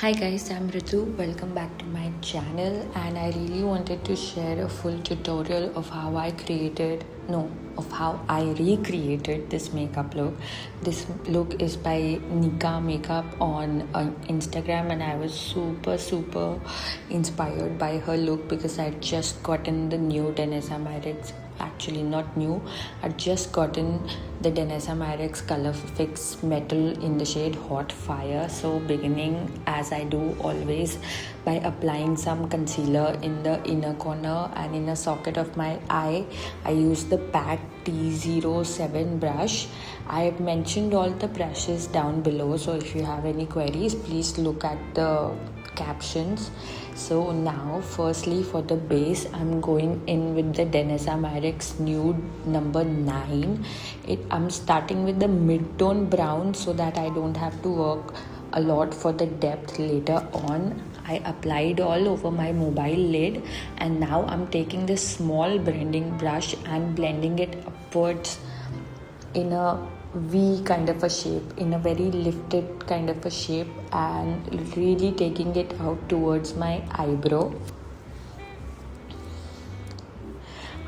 Hi guys, I'm Ritu. Welcome back to my channel, and I really wanted to share a full tutorial of how I recreated this makeup look. This look is by Nika Makeup on Instagram, and I was super inspired by her look because I'd just gotten the new Danessa Myricks. Actually, not new. I'd just gotten the Danessa Myricks Color Fix Metal in the shade Hot Fire. So beginning as I do always by applying some concealer in the inner corner and in a socket of my eye. I use the PAC T07 brush. I have mentioned all the brushes down below, so if you have any queries, please look at the captions. So now firstly for the base, I'm going in with the Danessa Myricks Nude number 9. I'm starting with the mid-tone brown so that I don't have to work a lot for the depth later on. I applied all over my mobile lid, and now I'm taking this small blending brush and blending it upwards in a V kind of a shape, in a very lifted kind of a shape, and really taking it out towards my eyebrow.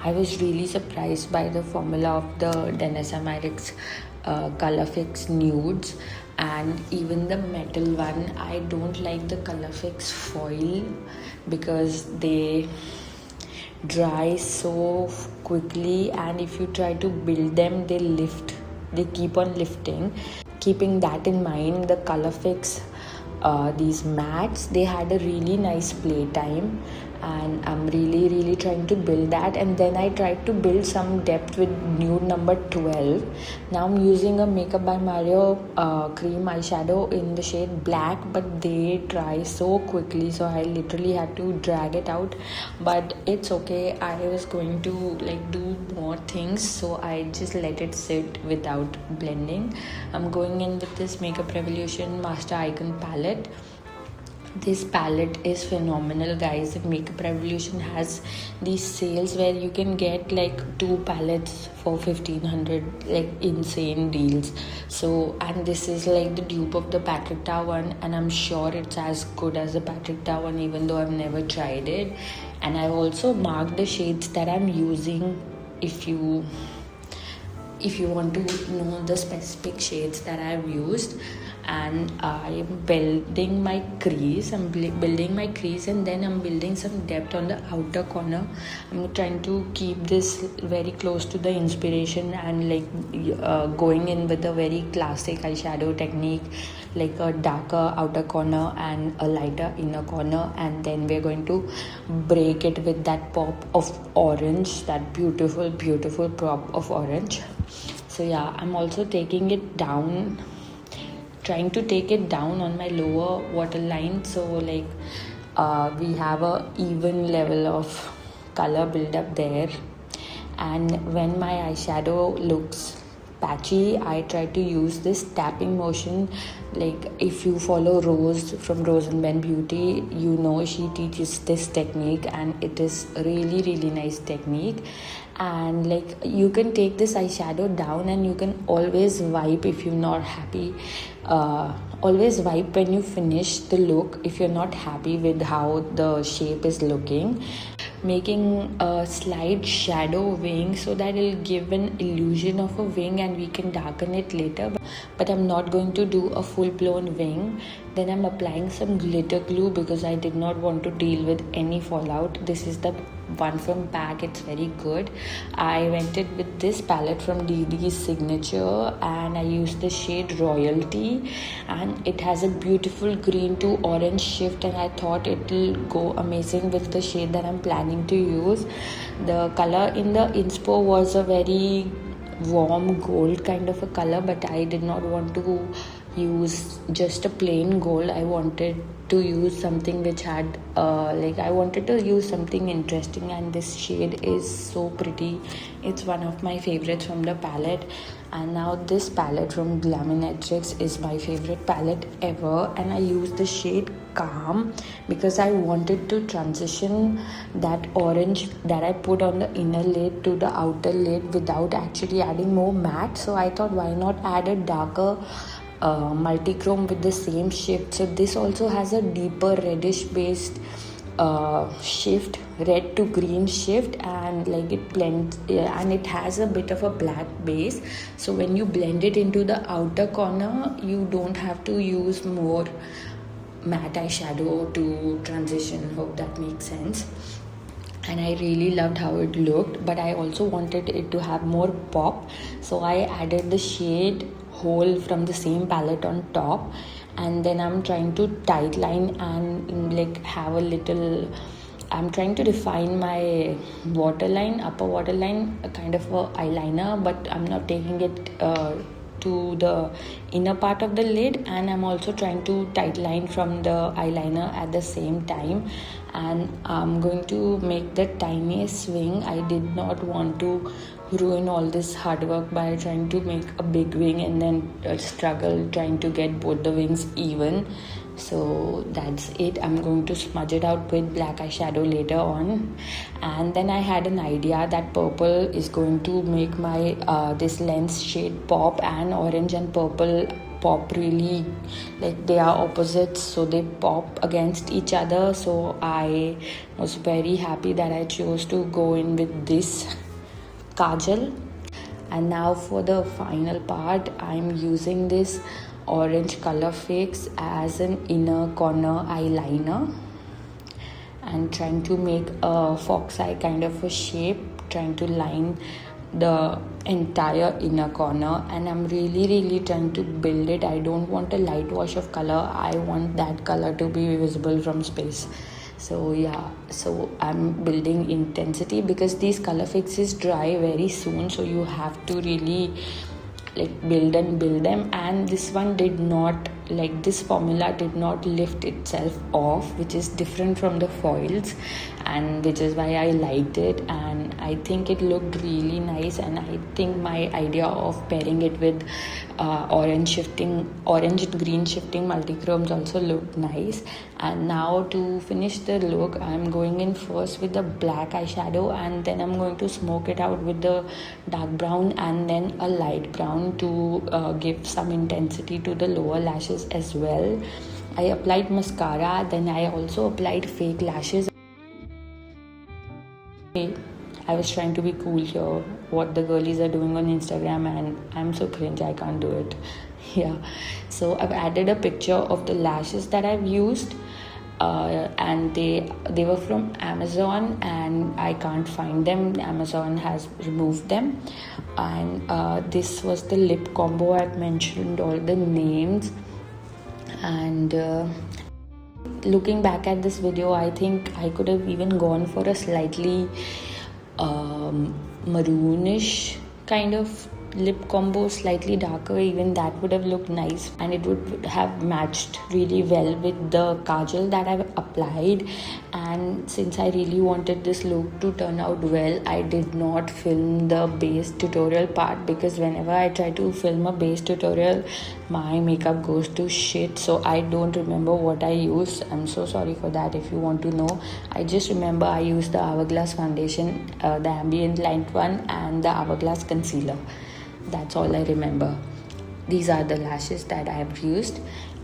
I was really surprised by the formula of the Danessa Myricks Color Fix Nudes, and even the metal one. I don't like the Color Fix foil because they dry so quickly, and if you try to build them, they keep on lifting. Keeping that in mind, the Color Fix these mattes, they had a really nice playtime, and I'm really trying to build that. And then I tried to build some depth with nude number 12. Now I'm using a Makeup by Mario cream eyeshadow in the shade black, but they dry so quickly, so I literally had to drag it out. But it's okay, I was going to do more things, so I just let it sit without blending. I'm going in with this Makeup Revolution Master Icon palette. This palette is phenomenal, guys. Makeup Revolution has these sales where you can get 2 palettes for 1500, insane deals. So, and this is the dupe of the Patrick Ta one, and I'm sure it's as good as the Patrick Ta one, even though I've never tried it. And I've also marked the shades that I'm using if you want to know the specific shades that I've used. And I'm building my crease. And then I'm building some depth on the outer corner. I'm trying to keep this very close to the inspiration, and going in with a very classic eyeshadow technique, like a darker outer corner and a lighter inner corner. And then we're going to break it with that pop of orange, that beautiful pop of orange. So yeah, I'm also taking it down, trying to take it down on my lower waterline, so we have a even level of color build up there. And when my eyeshadow looks patchy, I try to use this tapping motion. If you follow Rose from Rose and Ben Beauty, you know she teaches this technique, and it is really nice technique. And you can take this eyeshadow down, and you can always wipe if you're not happy. Always wipe when you finish the look if you're not happy with how the shape is looking. Making a slight shadow wing so that it'll give an illusion of a wing, and we can darken it later, but I'm not going to do a full-blown wing. Then I'm applying some glitter glue because I did not want to deal with any fallout. This is the one from PAC, it's very good. I went it with this palette from DD's Signature, and I used the shade Royalty, and it has a beautiful green to orange shift, and I thought it'll go amazing with the shade that I'm planning to use. The color in the inspo was a very warm gold kind of a color, but I did not want to use just a plain gold. I wanted to use something which had I wanted to use something interesting, and this shade is so pretty. It's one of my favorites from the palette. And now this palette from Glaminatrix is my favorite palette ever, and I use the shade Calm because I wanted to transition that orange that I put on the inner lid to the outer lid without actually adding more matte. So I thought, why not add a darker multi-chrome with the same shift. So this also has a deeper reddish based shift, red to green shift, and like it blends, and it has a bit of a black base. So when you blend it into the outer corner, you don't have to use more matte eyeshadow to transition. Hope that makes sense. And I really loved how it looked, but I also wanted it to have more pop, so I added the shade Whole from the same palette on top, and then I'm trying to tight line and like have a little, I'm trying to define my waterline, upper waterline, a kind of a eyeliner, but I'm not taking it to the inner part of the lid, and I'm also trying to tight line from the eyeliner at the same time. And I'm going to make the tiniest swing. I did not want to ruin all this hard work by trying to make a big wing and then struggle trying to get both the wings even. So that's it. I'm going to smudge it out with black eyeshadow later on. And then I had an idea that purple is going to make my this lens shade pop, and orange and purple pop really, like they are opposites, so they pop against each other. So I was very happy that I chose to go in with this kajal. And now for the final part, I'm using this orange color fix as an inner corner eyeliner and trying to make a fox eye kind of a shape, trying to line the entire inner corner. And I'm really trying to build it. I don't want a light wash of color, I want that color to be visible from space. So yeah, so I'm building intensity because these color fixes dry very soon, so you have to really like build them. And this one did not, like this formula did not lift itself off, which is different from the foils, and which is why I liked it. And I think it looked really nice, and I think my idea of pairing it with orange and green shifting multi-chromes also looked nice. And now to finish the look, I'm going in first with the black eyeshadow, and then I'm going to smoke it out with the dark brown and then a light brown to give some intensity to the lower lashes as well. I applied mascara, then I also applied fake lashes. I was trying to be cool here, what the girlies are doing on Instagram, and I'm so cringe, I can't do it. Yeah, so I've added a picture of the lashes that I've used, and they were from Amazon, and I can't find them. Amazon has removed them. And this was the lip combo. I've mentioned all the names. And looking back at this video, I think I could have even gone for a slightly maroonish kind of lip combo, slightly darker. Even that would have looked nice, and it would have matched really well with the kajal that I've applied. And since I really wanted this look to turn out well, I did not film the base tutorial part, because whenever I try to film a base tutorial, my makeup goes to shit, so I don't remember what I used. I'm so sorry for that. If you want to know, I just remember I used the Hourglass foundation, the ambient light one, and the Hourglass concealer. That's all I remember. These are the lashes that I have used,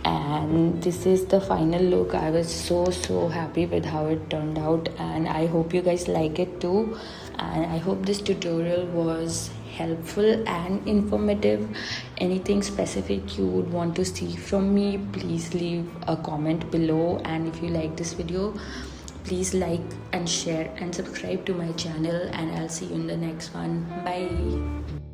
and this is the final look. I was so happy with how it turned out, and I hope you guys like it too. And I hope this tutorial was helpful and informative. Anything specific you would want to see from me, please leave a comment below. And if you like this video, please like and share and subscribe to my channel, and I'll see you in the next one. Bye.